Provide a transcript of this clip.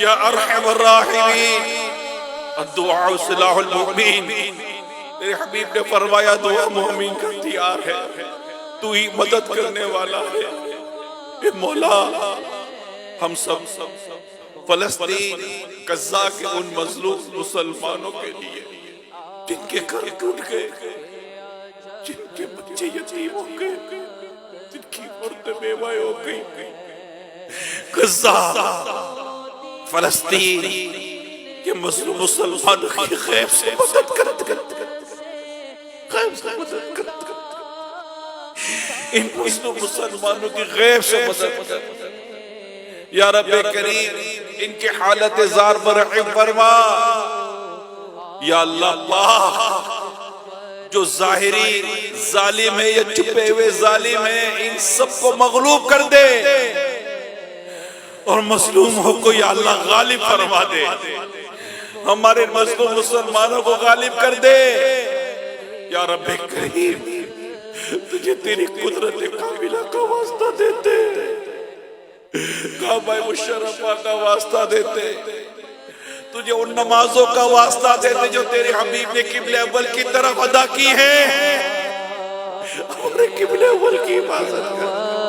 یا ارحم الراحمین، الدعاء سلاح المؤمن، تیرے حبیب نے فرمایا دعا مومن کا ہتھیار ہے، تو ہی مدد کرنے والا ہے۔ اے مولا ہم سب فلسطین غزہ کے ان مظلوم مسلمانوں کے لیے جن کے گھر ٹوٹ گئے، جن کے بچے یتیم ہو گئے، جن کی عورتیں بیوہ ہو گئی، غزہ فلسطین کے مظلوم مسلمانوں کی غیب سے مدد کرت غیب سے مدد کرت ان مظلوم مسلمانوں کی غیب سے مدد کرت۔ یا رب کریم ان کی حالت زار برحم فرما۔ یا اللہ پاک جو ظاہری ظالم ہے یا چھپے ہوئے ظالم ہے، ان سب کو مغلوب کر دے اور مظلوم ہو کو یا اللہ غالب فرما دے، ہمارے مظلوم مسلمانوں کو غالب کر دے۔ یا رب کریم تجھے تیری قدرت کاملہ کا واسطہ دیتے، کعبہ مشرفہ کا واسطہ دیتے، تجھے ان نمازوں کا واسطہ دیتے جو تیرے حبیب نے قبلہ اول کی طرف ادا کی ہیں، ہمارے قبلہ اول کی حفاظت کر۔